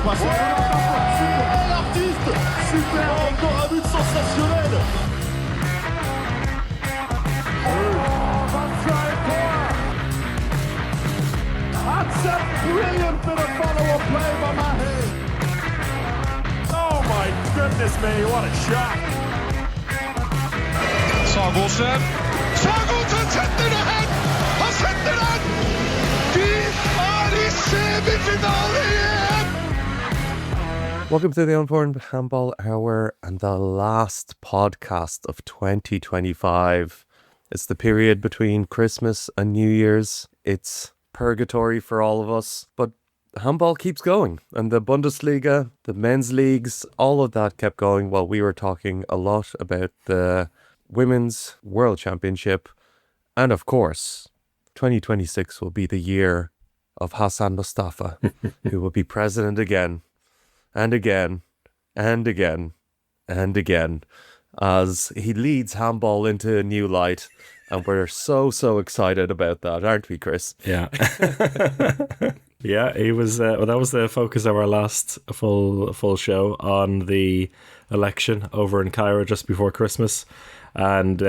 passé. Oh, l'artiste. Super, encore un but sensationnel. That's a brilliant bit of follow-up play by Mahe. Oh my goodness me, what a shot. Sagosen setter det hen! Han setter den! De er i semifinale igjen! Welcome to the Unformed Handball Hour and the last podcast of 2025. It's the period between Christmas and New Year's. It's purgatory for all of us, but handball keeps going, and the Bundesliga, the men's leagues, all of that kept going while we were talking a lot about the Women's World Championship. And of course, 2026 will be the year of Hassan Mustafa, who will be president again and again and again and again as he leads handball into a new light. And we're so excited about that, aren't we, Chris? Yeah. Yeah, he was. Well, that was the focus of our last full show on the election over in Cairo just before Christmas. And,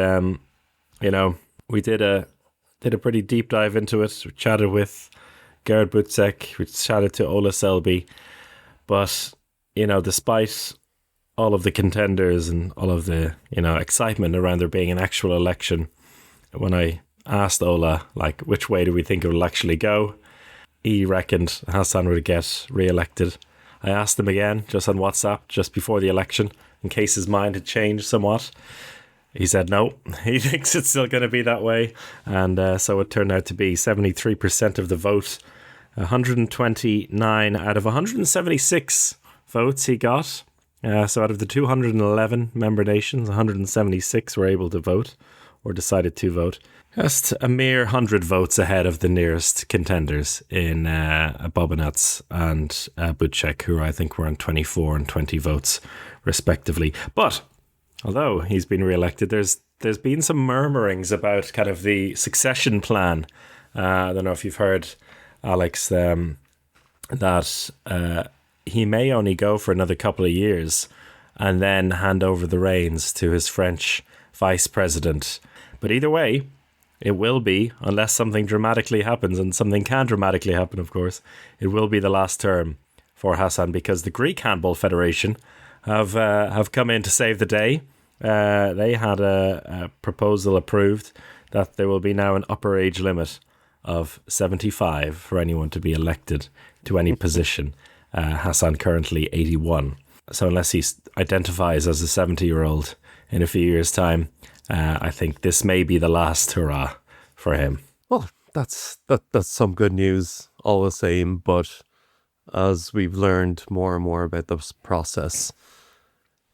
we did a pretty deep dive into it. We chatted with Gerard Butzek, we chatted to Ola Selby. But, despite all of the contenders and all of the, excitement around there being an actual election, when I asked Ola, which way do we think it will actually go, he reckoned Hassan would get re-elected. I asked him again, just on WhatsApp, just before the election, in case his mind had changed somewhat. He said no, he thinks it's still going to be that way. And so it turned out to be 73% of the vote. 129 out of 176 votes he got. So out of the 211 member nations, 176 were able to vote or decided to vote. Just a mere 100 votes ahead of the nearest contenders in Bobinets and Butzek, who I think were on 24 and 20 votes respectively. But although he's been re-elected, there's been some murmurings about kind of the succession plan. I don't know if you've heard, Alex, that he may only go for another couple of years and then hand over the reins to his French vice president. But either way, it will be, unless something dramatically happens, and something can dramatically happen, of course, it will be the last term for Hassan, because the Greek Handball Federation have come in to save the day. They had a proposal approved that there will be now an upper age limit of 75 for anyone to be elected to any position. Hassan currently 81. So unless he identifies as a 70-year-old in a few years' time, I think this may be the last hurrah for him. Well, that's some good news all the same, but as we've learned more and more about this process,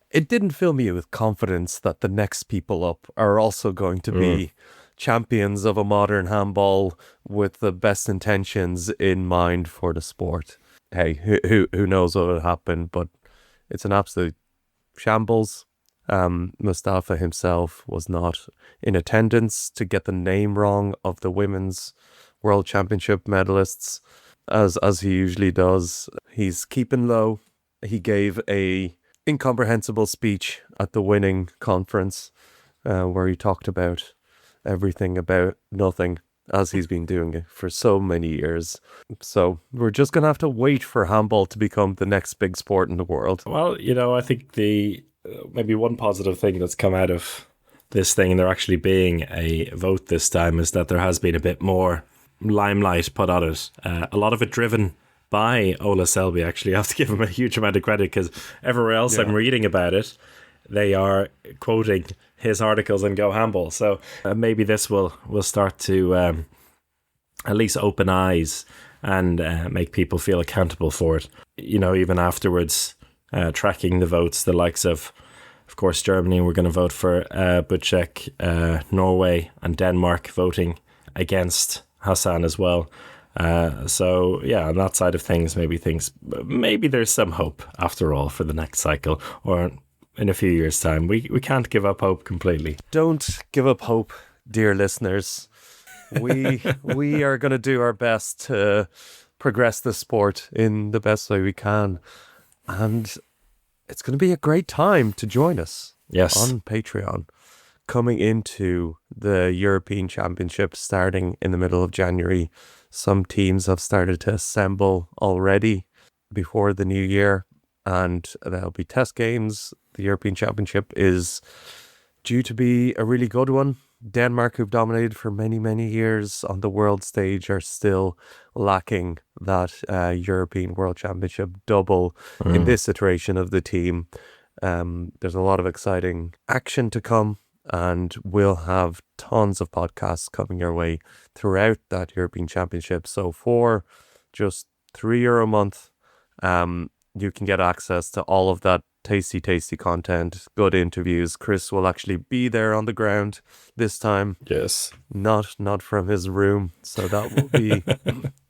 it didn't fill me with confidence that the next people up are also going to be champions of a modern handball with the best intentions in mind for the sport. Hey, who knows what will happen, but it's an absolute shambles. Mustafa himself was not in attendance to get the name wrong of the Women's World Championship medalists, as he usually does. He's keeping low. He gave a incomprehensible speech at the winning conference where he talked about everything about nothing, as he's been doing it for so many years. So we're just going to have to wait for handball to become the next big sport in the world. Well, I think the maybe one positive thing that's come out of this thing, and there actually being a vote this time, is that there has been a bit more limelight put on it. A lot of it driven by Ola Selby, actually. I have to give him a huge amount of credit, because everywhere else I'm reading about it, they are quoting his articles on Go Handball. So maybe this will start to at least open eyes and make people feel accountable for it. Even afterwards, tracking the votes, the likes of course, Germany were going to vote for Butzek, Norway and Denmark voting against Hassan as well. So yeah, on that side of things, maybe there's some hope after all for the next cycle, or in a few years' time. We can't give up hope completely. Don't give up hope, dear listeners. We are going to do our best to progress the sport in the best way we can. And it's going to be a great time to join us on Patreon, coming into the European Championship starting in the middle of January. Some teams have started to assemble already before the new year, and there'll be test games. The European Championship is due to be a really good one. Denmark, who've dominated for many, many years on the world stage, are still lacking that European World Championship double in this iteration of the team. There's a lot of exciting action to come, and we'll have tons of podcasts coming your way throughout that European Championship. So for just €3 a month, you can get access to all of that tasty content, good interviews. Chris will actually be there on the ground this time. Yes. Not from his room. So that will be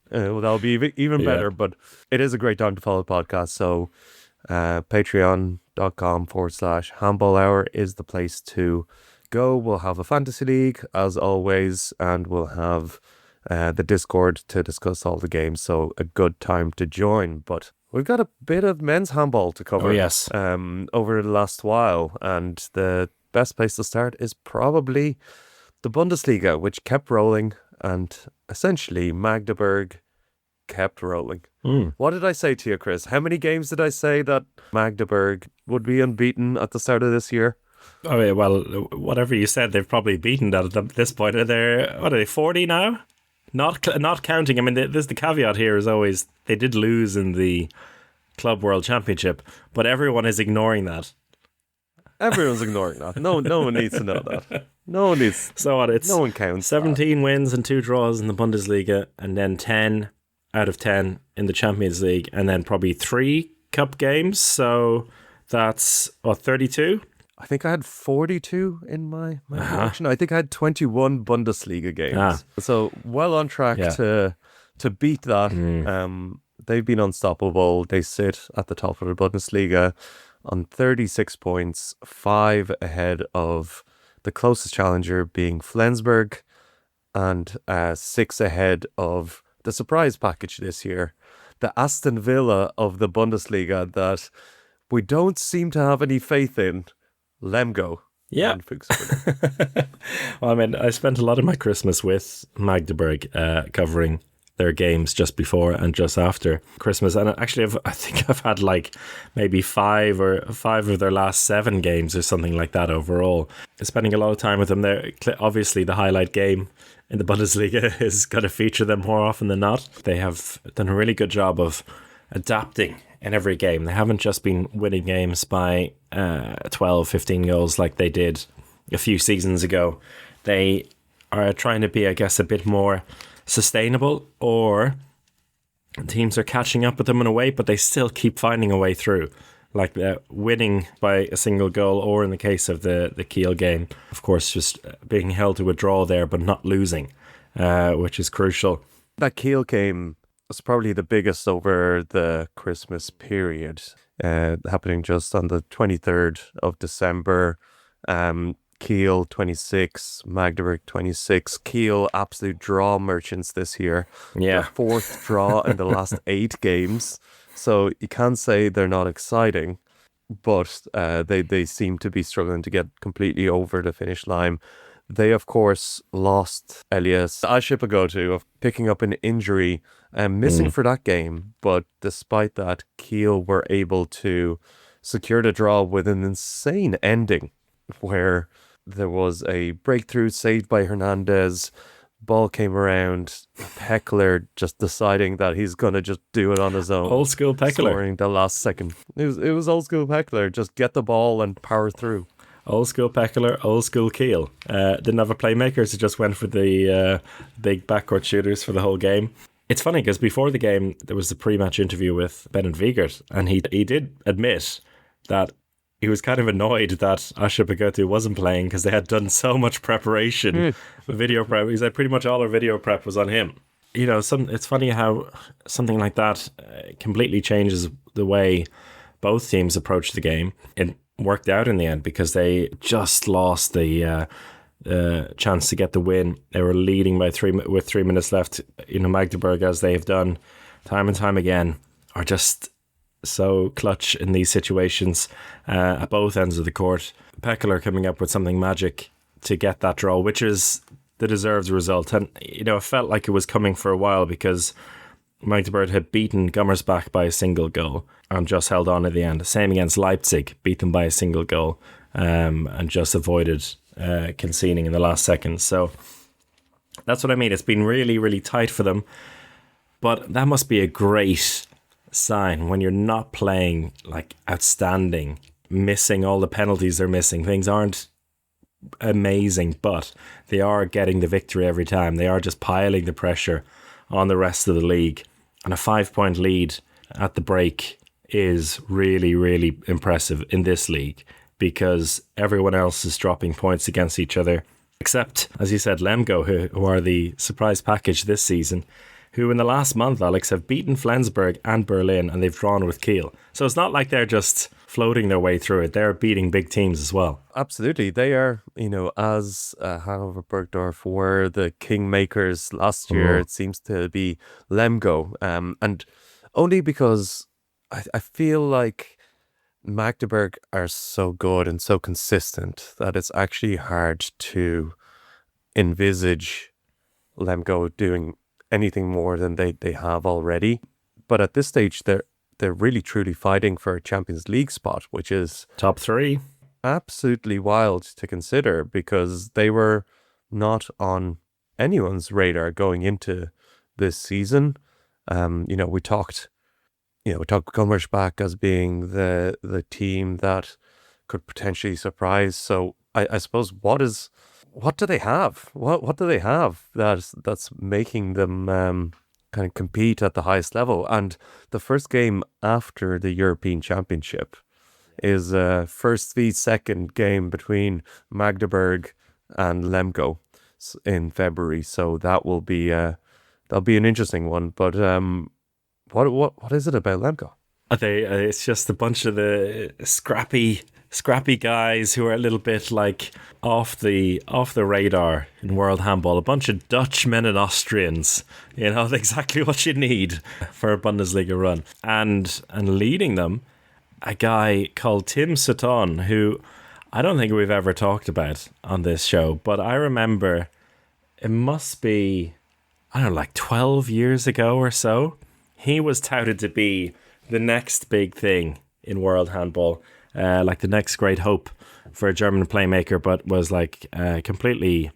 that'll be even better. But it is a great time to follow the podcast. So patreon.com/handball hour is the place to go. We'll have a fantasy league as always, and we'll have the Discord to discuss all the games. So a good time to join. But we've got a bit of men's handball to cover over the last while, and the best place to start is probably the Bundesliga, which kept rolling, and essentially Magdeburg kept rolling. What did I say to you, Chris? How many games did I say that Magdeburg would be unbeaten at the start of this year? Oh, yeah, well, whatever you said, they've probably beaten that at this point. What are they, 40 now? Not counting. I mean, there's the caveat here is always they did lose in the Club World Championship, but everyone is ignoring that. Everyone's ignoring that. No one needs to know that. No one needs. So what? It's no one counts. 17 wins and 2 draws in the Bundesliga, and then 10 out of 10 in the Champions League, and then probably 3 cup games. So that's 32. I think I had 42 in my collection. I think I had 21 Bundesliga games. So well on track to beat that. They've been unstoppable. They sit at the top of the Bundesliga on 36 points, 5 ahead of the closest challenger being Flensburg, and 6 ahead of the surprise package this year, the Aston Villa of the Bundesliga that we don't seem to have any faith in. Lemgo. Yeah. Well, I mean, I spent a lot of my Christmas with Magdeburg covering their games just before and just after Christmas. And actually, I think I've had like maybe 5 of their last 7 games or something like that overall. Spending a lot of time with them there. Obviously, the highlight game in the Bundesliga is going to feature them more often than not. They have done a really good job of adapting in every game. They haven't just been winning games by 12, 15 goals like they did a few seasons ago. They are trying to be, I guess, a bit more sustainable, or teams are catching up with them in a way, but they still keep finding a way through. Like winning by a single goal, or in the case of the Kiel game, of course, just being held to a draw there, but not losing, which is crucial. That Kiel game was probably the biggest over the Christmas period, happening just on the 23rd of December. Kiel 26, Magdeburg 26. Kiel absolute draw merchants this year. Yeah. Their 4th draw in the last 8 games. So you can't say they're not exciting, but they seem to be struggling to get completely over the finish line. They, of course, lost Elias Ashipagotu of picking up an injury and missing for that game. But despite that, Kiel were able to secure the draw with an insane ending where there was a breakthrough saved by Hernandez. Ball came around. Peckler just deciding that he's going to just do it on his own. Old school Peckler. Scoring the last second. It was old school Peckler. Just get the ball and power through. Old school Peckler, old school Kiel. Didn't have a playmaker, so just went for the big backcourt shooters for the whole game. It's funny because before the game, there was a pre-match interview with Bennett Wiegert, and he did admit that he was kind of annoyed that Asha Pagotu wasn't playing because they had done so much preparation, video prep. He said pretty much all our video prep was on him. You know, it's funny how something like that completely changes the way both teams approach the game. It worked out in the end because they just lost the chance to get the win. They were leading by with 3 minutes left. You know, Magdeburg, as they have done time and time again, are just so clutch in these situations at both ends of the court. Pekeler coming up with something magic to get that draw, which is the deserved result. And, you know, it felt like it was coming for a while because Magdeburg had beaten Gummersbach by a single goal and just held on at the end. Same against Leipzig, beat them by a single goal and just avoided conceding in the last seconds. So that's what I mean. It's been really, really tight for them. But that must be a great sign when you're not playing like outstanding, missing all the penalties they're missing. Things aren't amazing, but they are getting the victory every time. They are just piling the pressure on the rest of the league. And a 5-point lead at the break is really, really impressive in this league because everyone else is dropping points against each other, except, as you said, Lemgo, who are the surprise package this season, who in the last month, Alex, have beaten Flensburg and Berlin, and they've drawn with Kiel. So it's not like they're just floating their way through it. They're beating big teams as well. Absolutely. They are, you know, as Hannover Burgdorf were the kingmakers last year, it seems to be Lemgo. And only because I feel like Magdeburg are so good and so consistent that it's actually hard to envisage Lemgo doing anything more than they have already. But at this stage, they're really truly fighting for a Champions League spot, which is top 3. Absolutely wild to consider because they were not on anyone's radar going into this season. We talked Gummersbach as being the team that could potentially surprise. So I suppose what do they have? What do they have that's making them kind of compete at the highest level? And the first game after the European Championship is first v second game between Magdeburg and Lemgo in February. So that will be that'll be an interesting one. But what is it about Lemgo? It's just a bunch of the scrappy guys who are a little bit like off the radar in world handball. A bunch of Dutchmen and Austrians, you know, exactly what you need for a Bundesliga run. And leading them, a guy called Tim Sutton, who I don't think we've ever talked about on this show, but I remember it must be, I don't know, like 12 years ago or so. He was touted to be the next big thing in world handball, like the next great hope for a German playmaker, but was like completely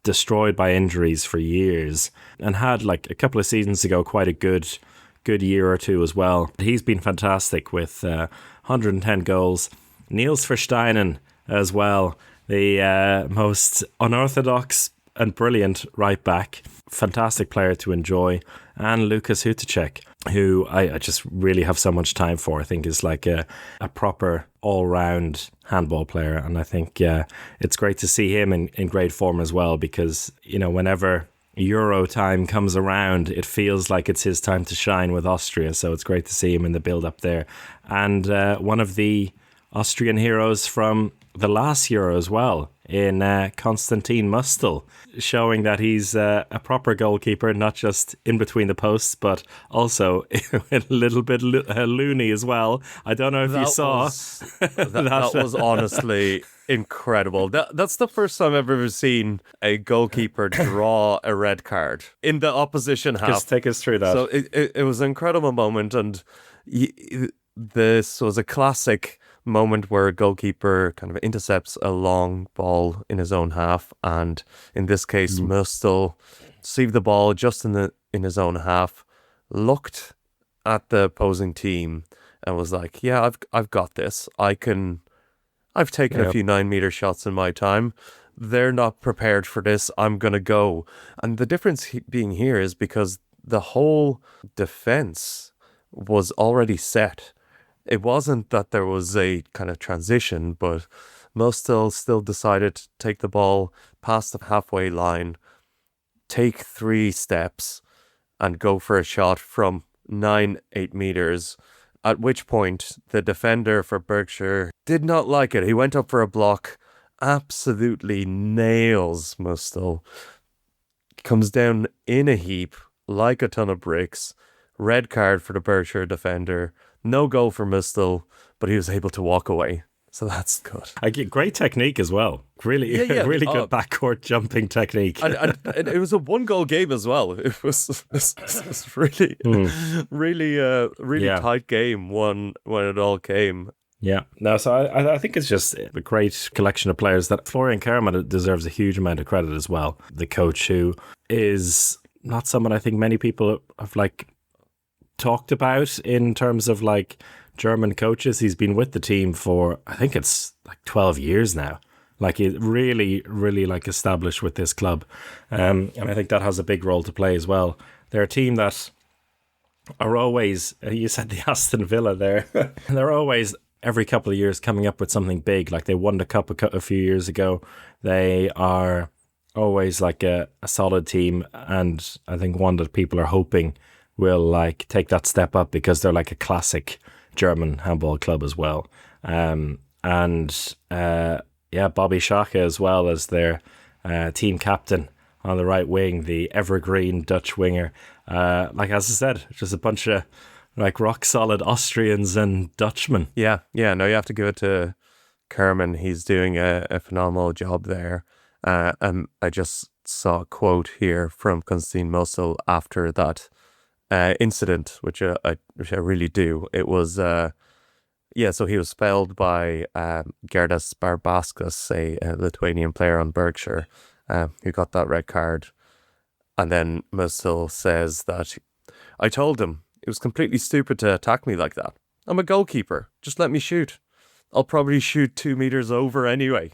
destroyed by injuries for years and had like a couple of seasons ago quite a good year or two as well. He's been fantastic with 110 goals. Niels Versteinen as well, the most unorthodox and brilliant right back, fantastic player to enjoy, and Lukas Hutacek, who I just really have so much time for. I think is like a proper all-round handball player, and I think it's great to see him in great form as well, because, you know, whenever Euro time comes around, it feels like it's his time to shine with Austria, so it's great to see him in the build-up there. And one of the Austrian heroes from the last Euro as well, in Konstantin Mustel, showing that he's a proper goalkeeper, not just in between the posts, but also a little bit loony as well. I don't know if you saw. That was honestly incredible. That's the first time I've ever seen a goalkeeper draw a red card in the opposition half. Just take us through that. So it was an incredible moment, and this was a classic moment where a goalkeeper kind of intercepts a long ball in his own half, and in this case Mustel received the ball just in his own half, looked at the opposing team and was like, yeah, I've got this. I've taken a few 9-meter shots in my time. They're not prepared for this. I'm gonna go. And the difference being here is because the whole defense was already set. It wasn't that there was a kind of transition, but Mustel still decided to take the ball past the halfway line, take 3 steps, and go for a shot from 8 meters, at which point the defender for Berkshire did not like it. He went up for a block, absolutely nails Mustel, comes down in a heap like a ton of bricks, red card for the Berkshire defender, no goal for Mistel, but he was able to walk away. So that's good. I get great technique as well. Really, really good backcourt jumping technique. And it was a 1-goal game as well. It was really, really tight game when it all came. Yeah. No, so I think it's just a great collection of players that Florian Kerman deserves a huge amount of credit as well. The coach, who is not someone I think many people have talked about in terms of German coaches. He's been with the team for, I think it's 12 years now. He really, really established with this club. And I think that has a big role to play as well. They're a team that are always, you said the Aston Villa there, they're always every couple of years coming up with something big. They won the cup a few years ago. They are always a solid team, and I think one that people are hoping will take that step up, because they're a classic German handball club as well. Bobby Schake as well as their team captain on the right wing, the evergreen Dutch winger. As I said, just a bunch of rock solid Austrians and Dutchmen. Yeah. No, you have to give it to Kerman. He's doing a phenomenal job there. And I just saw a quote here from Konstantin Mosel after that incident, which I really do. It was so he was spelled by Gerdas Barbaskas, a Lithuanian player on Berkshire, who got that red card. And then Mosel says that I told him it was completely stupid to attack me like that. I'm a goalkeeper. Just let me shoot. I'll probably shoot 2 meters over anyway.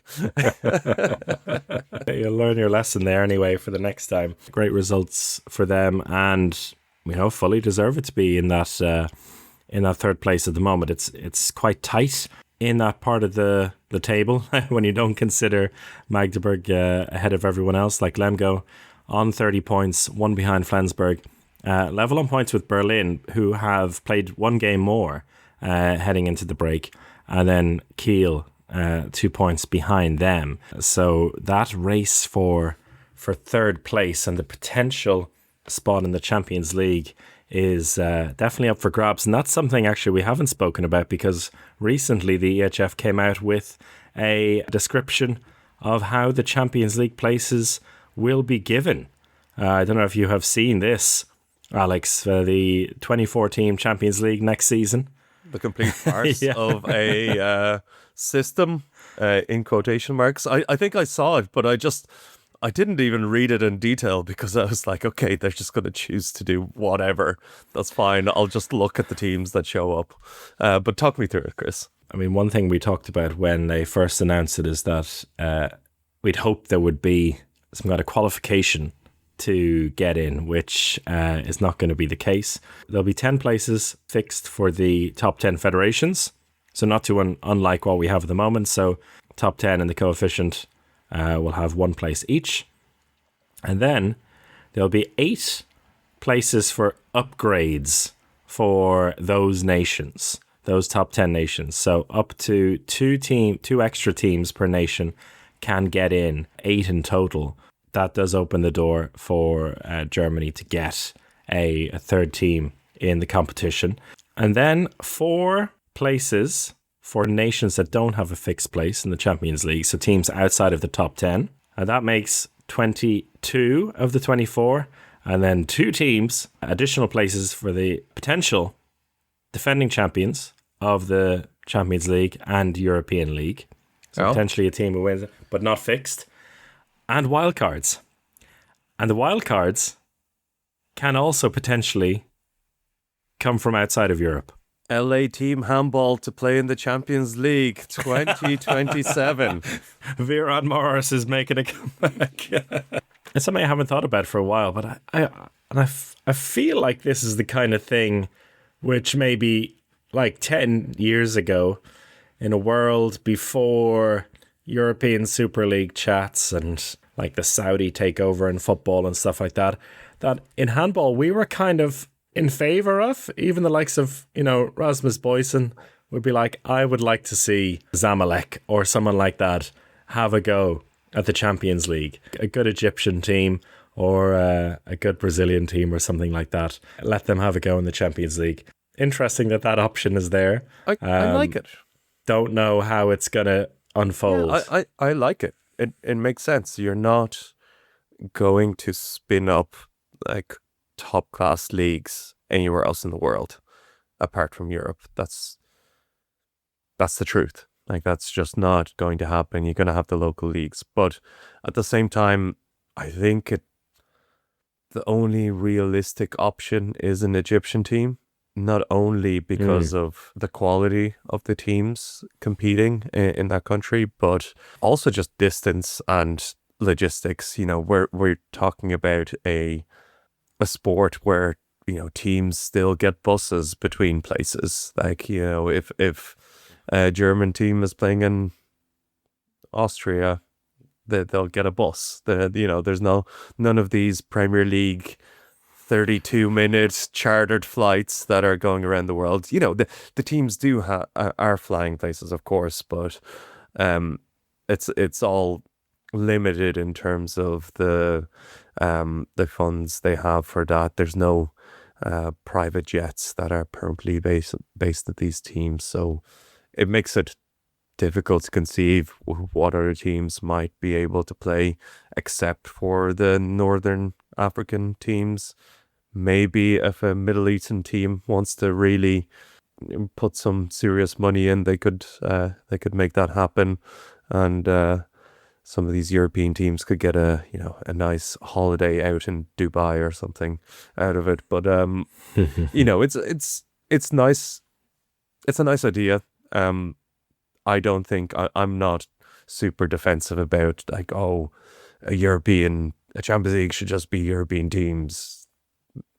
You'll learn your lesson there anyway for the next time. Great results for them, and fully deserve it to be in that third place at the moment. It's quite tight in that part of the table when you don't consider Magdeburg ahead of everyone else, like Lemgo on 30 points, one behind Flensburg. Level on points with Berlin, who have played one game more heading into the break, and then Kiel 2 points behind them. So that race for third place and the potential spot in the Champions League is definitely up for grabs. And that's something actually we haven't spoken about, because recently the EHF came out with a description of how the Champions League places will be given. I don't know if you have seen this, Alex, the 24-team Champions League next season. The complete farce of a system, in quotation marks. I think I saw it, but I didn't even read it in detail, because I was like, okay, they're just going to choose to do whatever. That's fine. I'll just look at the teams that show up. But talk me through it, Chris. I mean, one thing we talked about when they first announced it is that we'd hoped there would be some kind of qualification to get in, which is not going to be the case. There'll be 10 places fixed for the top 10 federations, so not too unlike what we have at the moment. So top 10 and the coefficient will have one place each. And then there'll be 8 places for upgrades for those nations, those top 10 nations. So up to 2 extra teams per nation can get in, 8 in total. That does open the door for Germany to get a third team in the competition. And then 4 places for nations that don't have a fixed place in the Champions League, so teams outside of the top 10. And that makes 22 of the 24. And then 2 teams, additional places for the potential defending champions of the Champions League and European League. So potentially a team who wins, but not fixed. And wildcards. And the wildcards can also potentially come from outside of Europe. LA Team Handball to play in the Champions League 2027. Viran Morris is making a comeback. It's something I haven't thought about for a while, but I feel like this is the kind of thing which maybe 10 years ago, in a world before European Super League chats and the Saudi takeover in football and stuff like that, that in handball we were kind of in favour of. Even the likes of, Rasmus Boysen would be like, I would like to see Zamalek or someone like that have a go at the Champions League. A good Egyptian team or a good Brazilian team or something like that. Let them have a go in the Champions League. Interesting that option is there. I like it. Don't know how it's going to unfold. Yeah, I like it. It makes sense. You're not going to spin up like top class leagues anywhere else in the world apart from Europe. That's the truth. Like, that's just not going to happen. You're going to have the local leagues, but at the same time, I think the only realistic option is an Egyptian team. Not only because of the quality of the teams competing in that country, but also just distance and logistics. You know, we're talking about a sport where, you know, teams still get buses between places. Like, you know, if a German team is playing in Austria, they'll get a bus. You know, there's none of these Premier League 32-minute chartered flights that are going around the world. You know, the teams are flying places, of course, but it's all limited in terms of the funds they have for that. There's no private jets that are permanently based at these teams, so it makes it difficult to conceive what other teams might be able to play, except for the Northern African teams. Maybe if a Middle Eastern team wants to really put some serious money in, they could make that happen, and some of these European teams could get a nice holiday out in Dubai or something out of it. But you know, it's nice. It's a nice idea. I don't think I'm not super defensive about like, oh, a Champions League should just be European teams,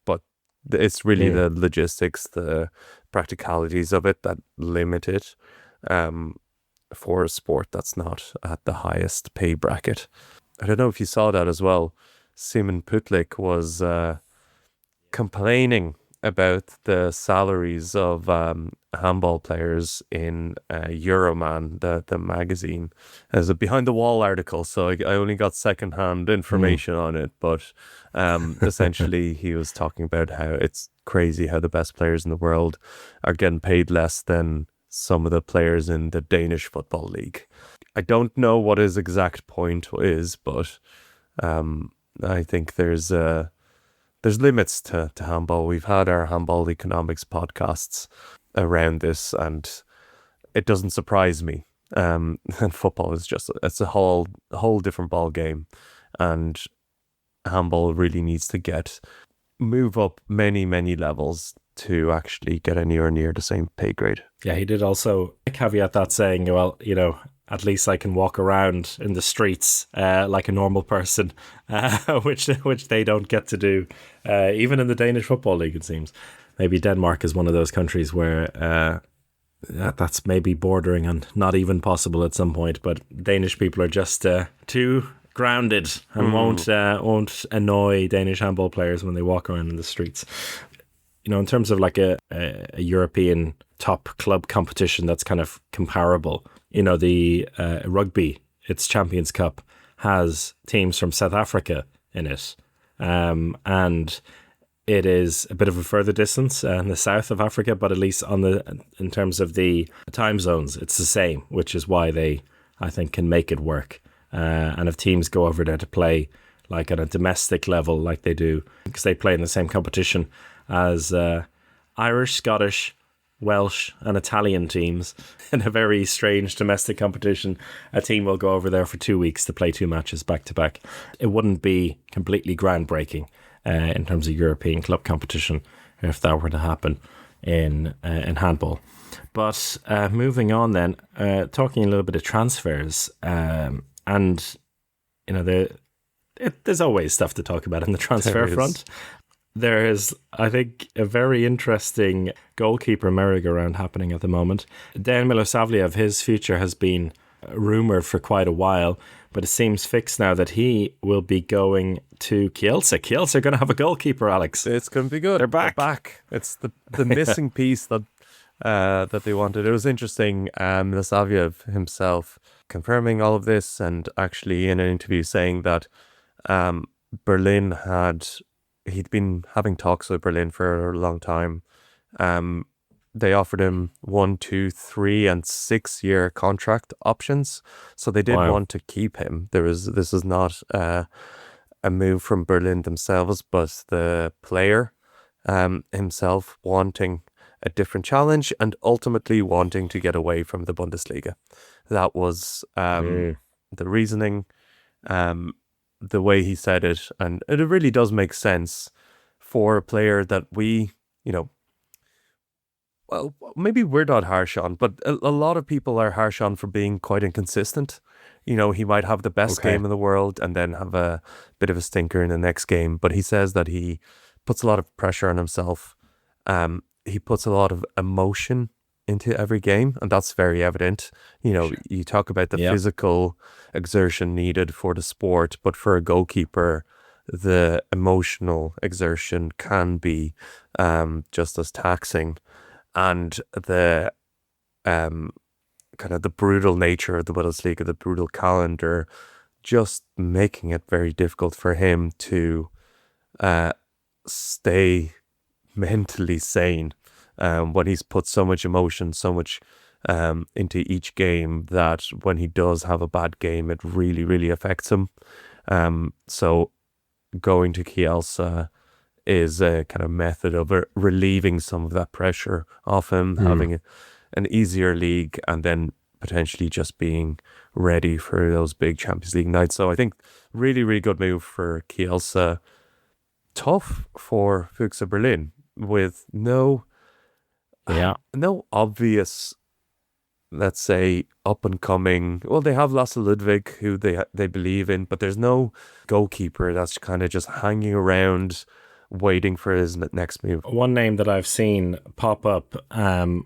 but it's really the logistics, the practicalities of it that limit it for a sport that's not at the highest pay bracket. I don't know if you saw that as well. Simon Putlik was complaining about the salaries of handball players in Euroman, the magazine, as a behind the wall article. So I only got secondhand information on it, but essentially he was talking about how it's crazy how the best players in the world are getting paid less than some of the players in the Danish football league. I don't know what his exact point is, but I think there's limits to handball. We've had our handball economics podcasts around this, and it doesn't surprise me. And football is it's a whole different ball game, and handball really needs to move up many levels to actually get anywhere near the same pay grade. Yeah, he did also caveat that saying, well, you know, at least I can walk around in the streets like a normal person, which they don't get to do, even in the Danish Football League, it seems. Maybe Denmark is one of those countries where that's maybe bordering on not even possible at some point, but Danish people are just too grounded and won't annoy Danish handball players when they walk around in the streets. You know, in terms of like a European top club competition that's kind of comparable, you know, the rugby, its Champions Cup, has teams from South Africa in it. And it is a bit of a further distance in the south of Africa, but at least in terms of the time zones, it's the same, which is why they, I think, can make it work. And if teams go over there to play like at a domestic level like they do, because they play in the same competition as Irish, Scottish, Welsh and Italian teams in a very strange domestic competition, a team will go over there for 2 weeks to play 2 matches back to back. It wouldn't be completely groundbreaking in terms of European club competition if that were to happen in handball. But moving on then, talking a little bit of transfers, and you know, there's always stuff to talk about in the transfer front. There is, I think, a very interesting goalkeeper merry-go-round happening at the moment. Dejan Milosavljev, his future has been rumoured for quite a while, but it seems fixed now that he will be going to Kielce. Kielce are going to have a goalkeeper, Alex. It's going to be good. They're back. It's the missing piece that they wanted. It was interesting, Milosavljev himself confirming all of this, and actually in an interview saying that Berlin he'd been having talks with Berlin for a long time. They offered him 1, 2, 3, and 6 year contract options, so they did Wow. want to keep him. This is not a move from Berlin themselves, but the player himself wanting a different challenge and ultimately wanting to get away from the Bundesliga. That was the reasoning, the way he said it, and it really does make sense for a player that we, well, maybe we're not harsh on, but a lot of people are harsh on for being quite inconsistent. He might have the best Okay. game in the world and then have a bit of a stinker in the next game. But he says that he puts a lot of pressure on himself. He puts a lot of emotion into every game, and that's very evident. You talk about the Yep. physical exertion needed for the sport, but for a goalkeeper, the emotional exertion can be just as taxing. And the kind of the brutal nature of the Bundesliga, the brutal calendar, just making it very difficult for him to stay mentally sane when he's put so much emotion, so much into each game, that when he does have a bad game, it really, really affects him. So going to Kielce is a kind of method of relieving some of that pressure off him, having an easier league, and then potentially just being ready for those big Champions League nights. So I think really, really good move for Kielce. Tough for Füchse Berlin with no obvious, let's say, up and coming. Well, they have Lasse Ludwig, who they believe in, but there's no goalkeeper that's kind of just hanging around waiting for his next move. One name that I've seen pop up,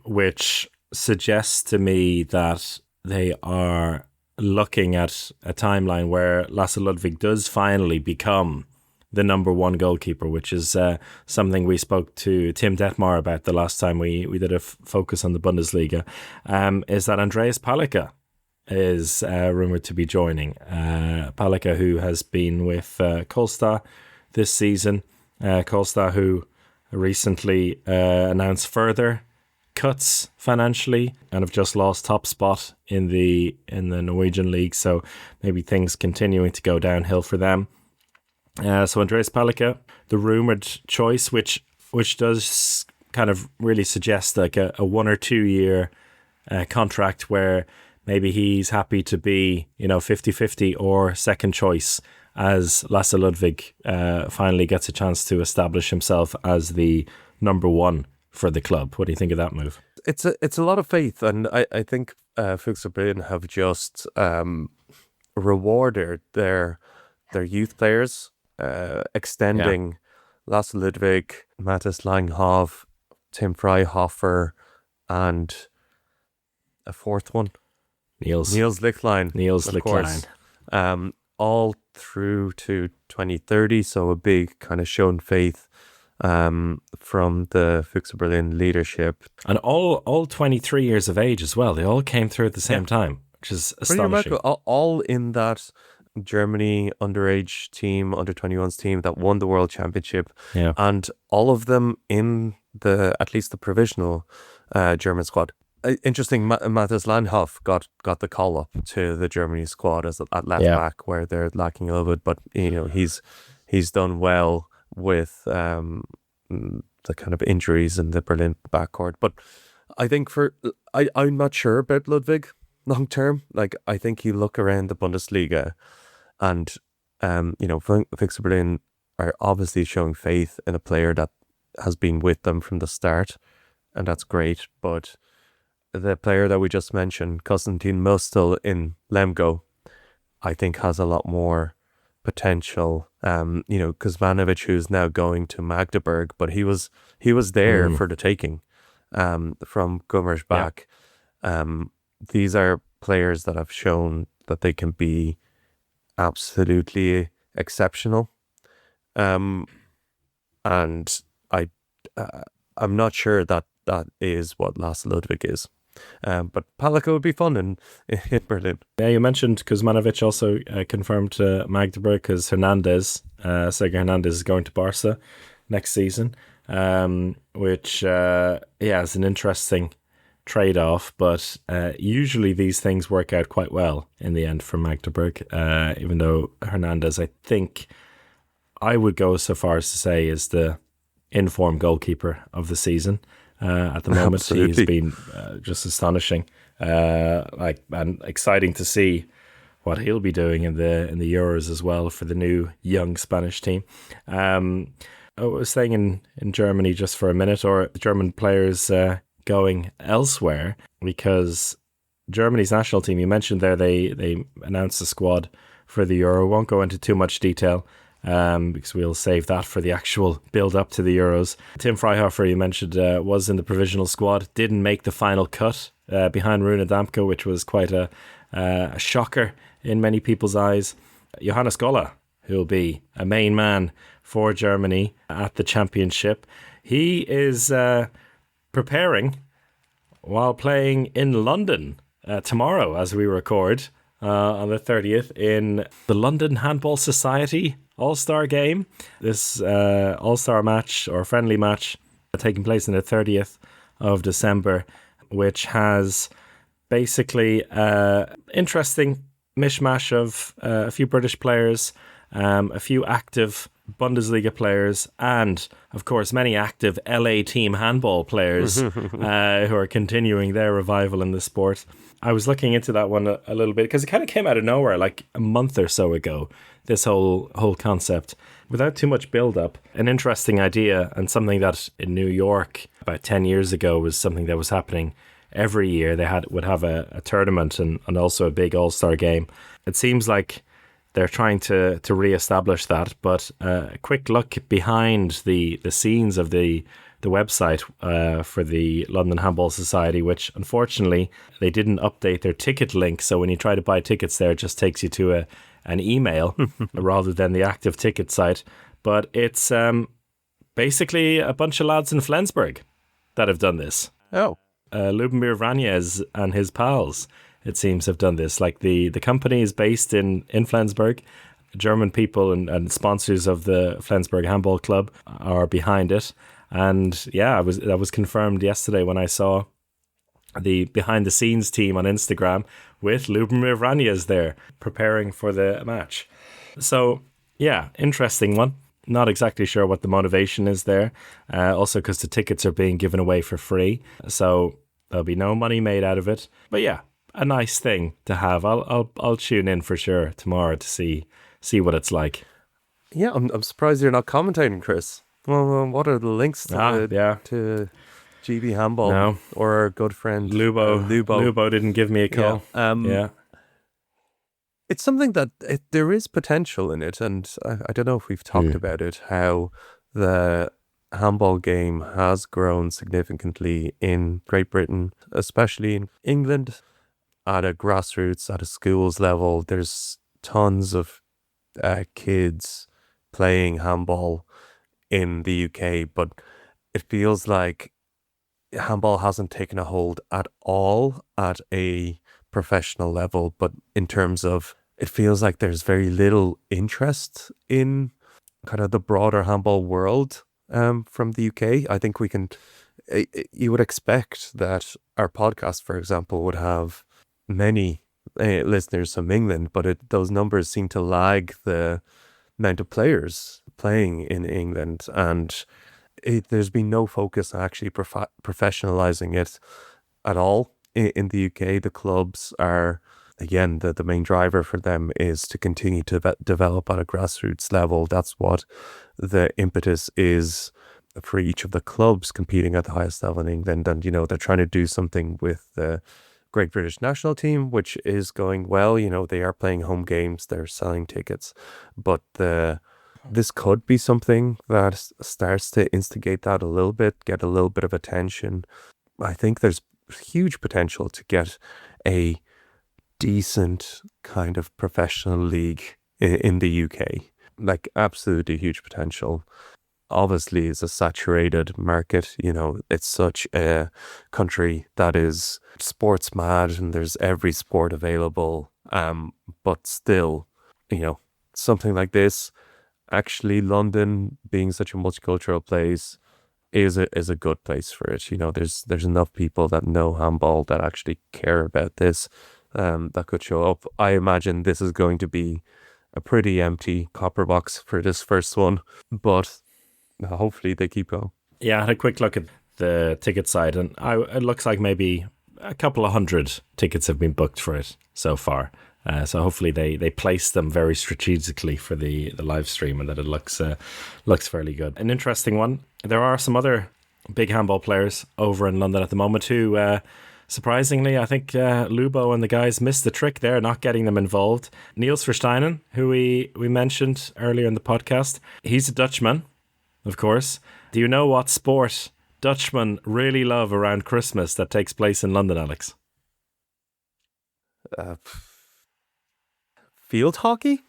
which suggests to me that they are looking at a timeline where Lasse Ludwig does finally become the number one goalkeeper, which is something we spoke to Tim Detmar about the last time we did a focus on the Bundesliga, is that Andreas Palika is rumoured to be joining. Palika, who has been with Kolstad this season. Kolstad, who recently announced further cuts financially and have just lost top spot in the Norwegian league, so maybe things continuing to go downhill for them. So Andreas Palika, the rumoured choice, which does kind of really suggest like a 1 or 2 year contract where maybe he's happy to be 50-50 or second choice as Lasse Ludwig finally gets a chance to establish himself as the number one for the club. What do you think of that move? It's a lot of faith, and I think Füchse Berlin have just rewarded their youth players, extending Lasse Ludwig, Matthias Langhoff, Tim Freihofer, and a fourth one, Niels Lichtlein, of course. All through to 2030, so a big kind of shown faith from the Füchse Berlin leadership. And all 23 years of age as well. They all came through at the same time, which is astonishing. Pretty remarkable. All in that Germany underage team, under 21s team that won the World Championship, and all of them in at least the provisional German squad. Interesting, Matthias Langhoff got the call up to the Germany squad as at left back, where they're lacking a little bit, but he's done well with the kind of injuries in the Berlin backcourt. But I think I'm not sure about Ludwig long term. Like, I think you look around the Bundesliga, and Füchse Berlin are obviously showing faith in a player that has been with them from the start, and that's great. But the player that we just mentioned, Konstantin Möstl in Lemgo, I think has a lot more potential. Kuzmanovic, who's now going to Magdeburg, but he was there for the taking from Gummers back. These are players that have shown that they can be absolutely exceptional. And I'm not sure that is what Lasse Ludwig is. But Palika would be fun in Berlin. Yeah, you mentioned Kuzmanovic also confirmed to Magdeburg because Sergio Hernandez is going to Barca next season, which is an interesting trade-off, but usually these things work out quite well in the end for Magdeburg, even though Hernandez, I think I would go so far as to say, is the in-form goalkeeper of the season. At the moment, Absolutely. he's been just astonishing, and exciting to see what he'll be doing in the Euros as well for the new young Spanish team. I was saying in Germany just for a minute, or German players going elsewhere, because Germany's national team, you mentioned there, they announced the squad for the Euro. Won't go into too much detail, because we'll save that for the actual build-up to the Euros. Tim Freihofer, you mentioned, was in the provisional squad, didn't make the final cut behind Rune Damke, which was quite a shocker in many people's eyes. Johannes Goller, who'll be a main man for Germany at the championship, he is preparing while playing in London tomorrow as we record, on the 30th, in the London Handball Society All-Star game. This All-Star match, or friendly match, taking place on the 30th of December, which has basically interesting mishmash of a few British players, a few active Bundesliga players, and of course many active LA team handball players who are continuing their revival in the sport. I was looking into that one a little bit because it kind of came out of nowhere like a month or so ago, this whole concept, without too much build up. An interesting idea, and something that in New York about 10 years ago was something that was happening every year. They would have a tournament and also a big all-star game. It seems like they're trying to re-establish that, but a quick look behind the scenes of the website for the London Handball Society, which unfortunately they didn't update their ticket link, so when you try to buy tickets there, it just takes you to an email rather than the active ticket site. But it's basically a bunch of lads in Flensburg that have done this. Oh. Lubomir Vranjes and his pals, it seems, have done this. Like the company is based in Flensburg. German people and sponsors of the Flensburg Handball Club are behind it. And yeah, that was confirmed yesterday when I saw the behind the scenes team on Instagram with Lubomir Vranjes there preparing for the match. So yeah, interesting one. Not exactly sure what the motivation is there. Also because the tickets are being given away for free, so there'll be no money made out of it. But yeah, a nice thing to have. I'll tune in for sure tomorrow to see what it's like. Yeah, I'm surprised you're not commentating, Chris. Well, what are the links to GB Handball? No. Or our good friend Lubo. Lubo didn't give me a call. Yeah. It's something that there is potential in it, and I don't know if we've talked about it, how the handball game has grown significantly in Great Britain, especially in England, at a grassroots, at a schools level. There's tons of kids playing handball in the UK, but it feels like handball hasn't taken a hold at all at a professional level. But in terms of, it feels like there's very little interest in kind of the broader handball world from the UK. I think you would expect that our podcast, for example, would have many listeners from England, but those numbers seem to lag the amount of players playing in England, and there's been no focus on actually professionalizing it at all in the UK. The clubs are, again, the main driver for them is to continue to develop at a grassroots level. That's what the impetus is for each of the clubs competing at the highest level in England. And, they're trying to do something with the Great British national team, which is going well. They are playing home games, they're selling tickets, but this could be something that starts to instigate that a little bit, get a little bit of attention. I think there's huge potential to get a decent kind of professional league in the UK, like absolutely huge potential. obviously is a saturated market. You know, it's such a country that is sports mad and there's every sport available. But still, you know, something like this, actually London being such a multicultural place is a good place for it. You know, there's enough people that know handball that actually care about this, that could show up. I imagine this is going to be a pretty empty copper box for this first one, but hopefully they keep going. Yeah, I had a quick look at the ticket side, and it looks like maybe a couple of hundred tickets have been booked for it so far. So hopefully they place them very strategically for the live stream, and that it looks fairly good. An interesting one. There are some other big handball players over in London at the moment who, surprisingly, I think Lubo and the guys missed the trick there, not getting them involved. Niels Versteinen, who we mentioned earlier in the podcast, he's a Dutchman, of course. Do you know what sport Dutchmen really love around Christmas that takes place in London, Alex? Field hockey?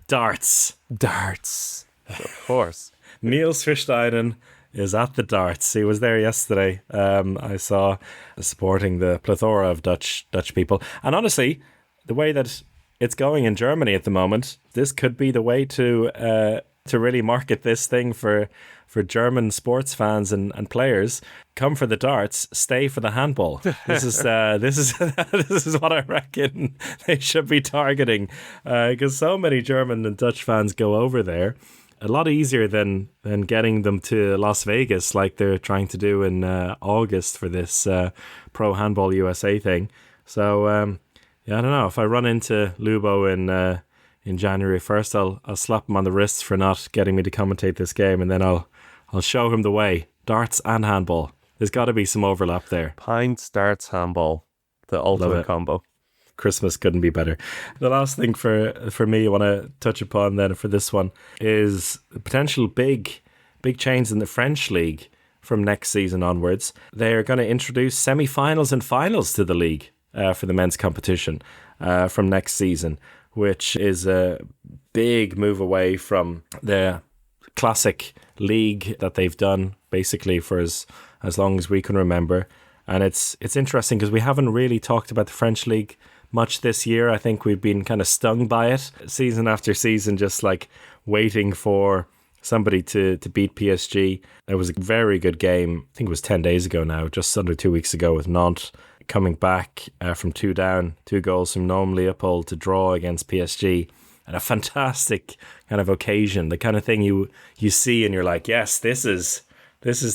Darts. Of course. Niels Versteinen is at the darts. He was there yesterday. I saw supporting the plethora of Dutch people. And honestly, the way that it's going in Germany at the moment, this could be the way to really market this thing for German sports fans and players. Come for the darts, stay for the handball. This is this is what I reckon they should be targeting, because so many German and Dutch fans go over there. A lot easier than getting them to Las Vegas like they're trying to do in August for this Pro Handball USA thing. So yeah, I don't know, if I run into Lubo in January 1st, I'll slap him on the wrists for not getting me to commentate this game, and then I'll show him the way. Darts and handball. There's got to be some overlap there. Pints, darts, handball, the ultimate combo. Christmas couldn't be better. The last thing for me I want to touch upon then for this one is the potential big change in the French league from next season onwards. They're going to introduce semi-finals and finals to the league for the men's competition from next season, which is a big move away from the classic league that they've done basically for as long as we can remember. And it's interesting because we haven't really talked about the French league much this year. I think we've been kind of stung by it season after season, just like waiting for somebody to beat PSG. It was a very good game. I think it was 10 days ago now, just under 2 weeks ago, with Nantes coming back from 2 down, 2 goals from Nîmes Leopold to draw against PSG. And a fantastic kind of occasion, the kind of thing you see and you're like, yes, this is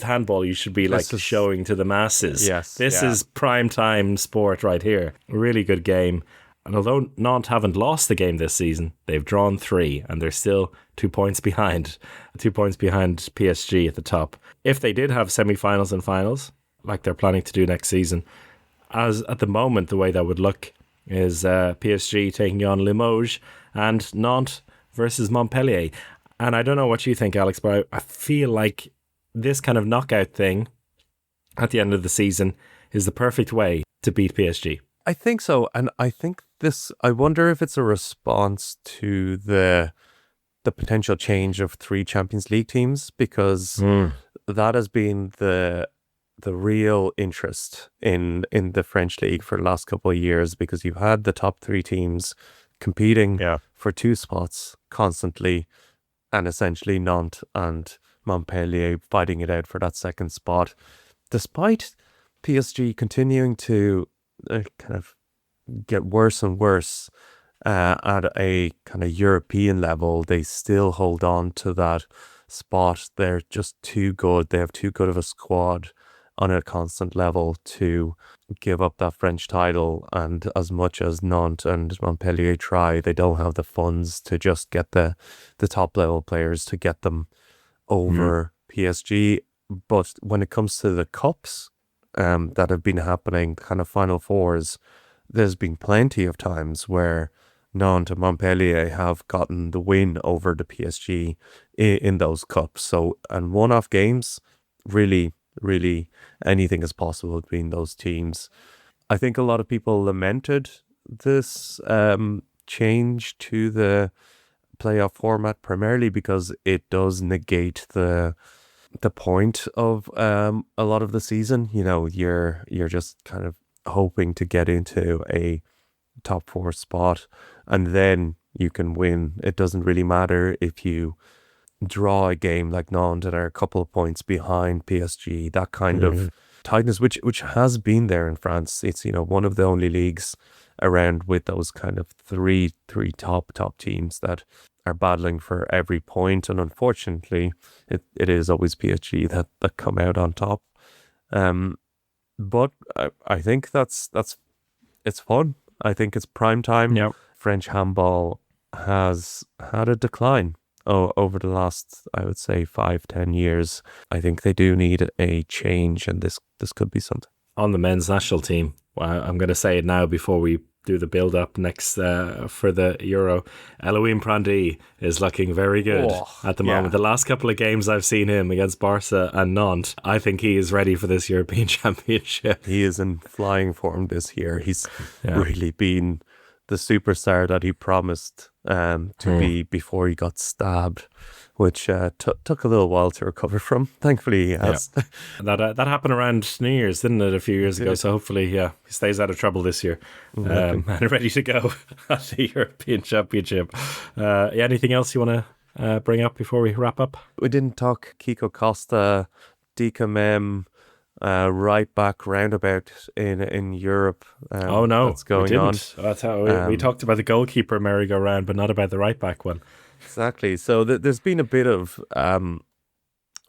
handball you should be showing to the masses. Yes, this is prime time sport right here. A really good game. And although Nantes haven't lost the game this season, they've drawn 3 and they're still 2 points behind. 2 points behind PSG at the top. If they did have semi-finals and finals, like they're planning to do next season, as at the moment, the way that would look is PSG taking on Limoges and Nantes versus Montpellier. And I don't know what you think, Alex, but I feel like this kind of knockout thing at the end of the season is the perfect way to beat PSG. I think so. And I think I wonder if it's a response to the potential change of 3 Champions League teams, because that has been the real interest in the French league for the last couple of years, because you've had the top 3 teams competing for 2 spots constantly, and essentially Nantes and Montpellier fighting it out for that second spot. Despite PSG continuing to kind of get worse and worse at a kind of European level, they still hold on to that spot. They're just too good. They have too good of a squad on a constant level to give up that French title. And as much as Nantes and Montpellier try, they don't have the funds to just get the top level players to get them over PSG. But when it comes to the cups that have been happening, kind of Final Fours, there's been plenty of times where Nantes and Montpellier have gotten the win over the PSG in those cups. So, and one-off games, really anything is possible between those teams. I think a lot of people lamented this change to the playoff format, primarily because it does negate the point of a lot of the season. You know, you're just kind of hoping to get into a top 4 spot, and then you can win. It doesn't really matter if you draw a game like Nantes and are a couple of points behind PSG. That kind of tightness, which has been there in France. It's, you know, one of the only leagues around with those kind of three top teams that are battling for every point, and unfortunately it is always PSG that come out on top. But I think that's it's fun. I think it's prime time. Yep. French handball has had a decline over the last, I would say, 5-10 years. I think they do need a change, and this could be something. On the men's national team, well, I'm going to say it now before we do the build-up next for the Euro. Elohim Prandi is looking very good at the moment. The last couple of games I've seen him against Barca and Nantes, I think he is ready for this European Championship. He is in flying form this year. He's really been the superstar that he promised to be before he got stabbed, which took a little while to recover from. Thankfully, he has. Yeah. That happened around New Year's, didn't it, a few years ago? So hopefully, he stays out of trouble this year and ready to go at the European Championship. Anything else you want to bring up before we wrap up? We didn't talk Kiko Costa, Dika Mem, right back roundabout in Europe. That's going on. That's how we talked about the goalkeeper merry-go-round, but not about the right back one. Exactly. So there's been a bit of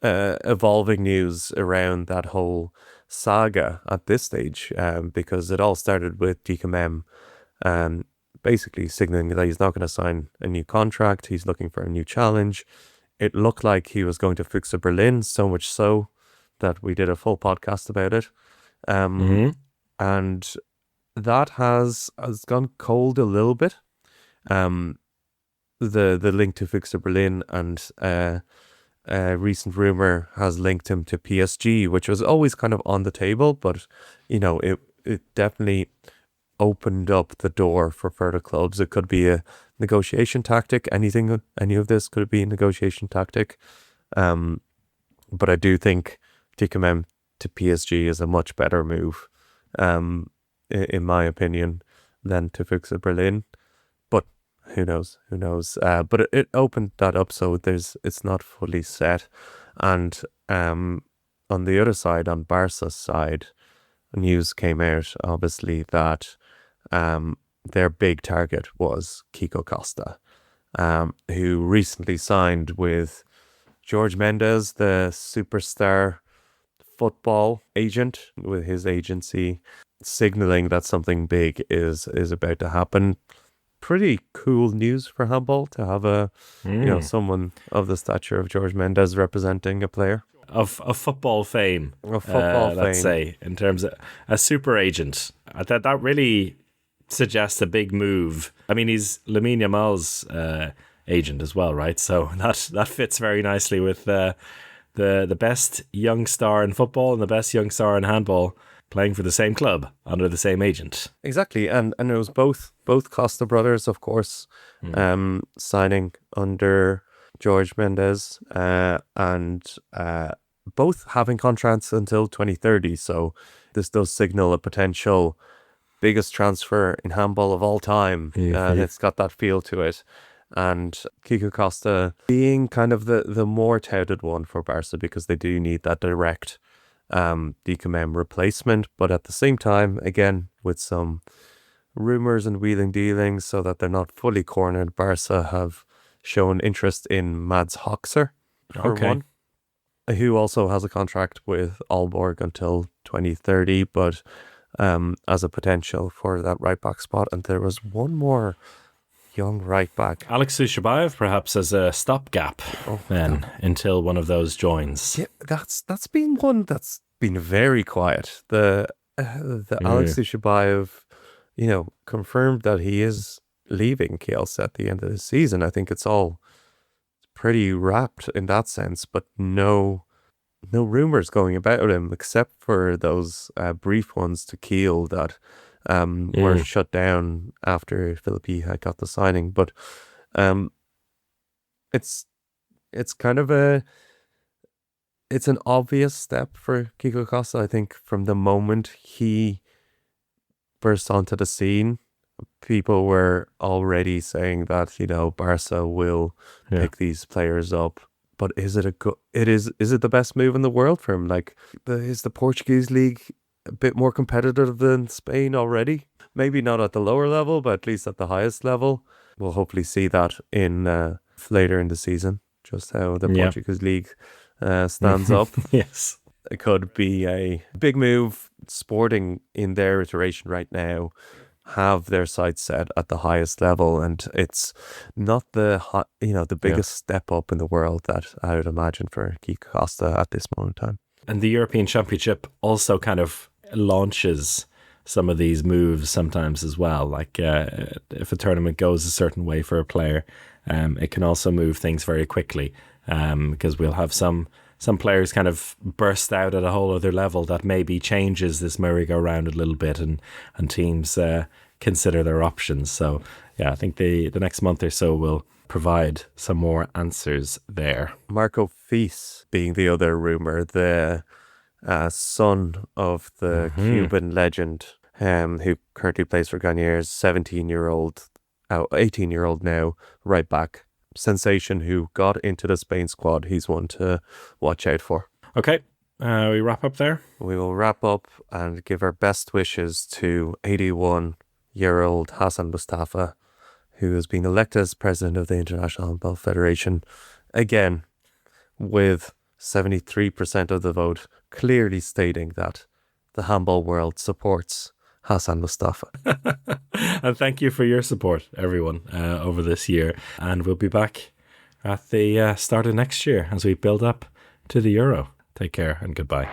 evolving news around that whole saga at this stage, because it all started with Dika Mem basically signaling that he's not going to sign a new contract. He's looking for a new challenge. It looked like he was going to Füchse Berlin, so much so that we did a full podcast about it. And that has gone cold a little bit. The link to Füchse Berlin, and a recent rumor has linked him to PSG, which was always kind of on the table, but you know, it definitely opened up the door for further clubs. It could be a negotiation tactic. Any of this could be a negotiation tactic. But I do think Dika to PSG is a much better move, in my opinion, than to Füchse Berlin. But who knows? But it opened that up, so it's not fully set. And on the other side, on Barca's side, news came out, obviously, that their big target was Kiko Costa, who recently signed with George Mendes, the superstar football agent, with his agency, signaling that something big is about to happen. Pretty cool news for handball to have someone of the stature of George Mendes representing a player of football fame. Let's say, in terms of a super agent. That really suggests a big move. I mean, he's Lamine Yamal's agent as well, right? So that fits very nicely with the best young star in football and the best young star in handball playing for the same club under the same agent. Exactly, and it was both Costa brothers, of course, signing under George Mendes, and both having contracts until 2030. So this does signal a potential biggest transfer in handball of all time. It's got that feel to it. And Kiko Costa being kind of the more touted one for Barca, because they do need that direct Dika Mem replacement, but at the same time, again, with some rumours and wheeling dealings, so that they're not fully cornered, Barca have shown interest in Mads Hoxer, for one, who also has a contract with Aalborg until 2030, but as a potential for that right back spot. And there was one more young right back, Alex Sushabayev, perhaps as a stopgap until one of those joins. Yeah, that's been one that's been very quiet. The Alex Sushabayev, confirmed that he is leaving Kielce at the end of the season. I think it's all pretty wrapped in that sense, but no rumors going about him, except for those brief ones to Kiel that were shut down after Philippi had got the signing. But it's kind of it's an obvious step for Kiko Costa. I think from the moment he burst onto the scene, people were already saying that, Barca will pick these players up. But is it is it the best move in the world for him? Like, is the Portuguese league a bit more competitive than Spain already? Maybe not at the lower level, but at least at the highest level. We'll hopefully see that in later in the season, just how the Portuguese league stands up. Yes. It could be a big move. Sporting in their iteration right now have their sights set at the highest level, and it's not the biggest step up in the world that I would imagine for Kiko Costa at this moment in time. And the European Championship also kind of launches some of these moves sometimes as well. Like if a tournament goes a certain way for a player, it can also move things very quickly, because we'll have some players kind of burst out at a whole other level that maybe changes this merry-go-round a little bit, and teams consider their options. So yeah, I think the next month or so will provide some more answers there. Marco Fis being the other rumour, the son of the Cuban legend, who currently plays for Gunners, 18-year-old now, right back. Sensation who got into the Spain squad. He's one to watch out for. Okay, we wrap up there. We will wrap up and give our best wishes to 81-year-old Hassan Mustafa, who has been elected as president of the International Handball Federation again, with 73% of the vote, clearly stating that the handball world supports Hassan Mustafa. And thank you for your support, everyone, over this year. And we'll be back at the start of next year as we build up to the Euro. Take care and goodbye.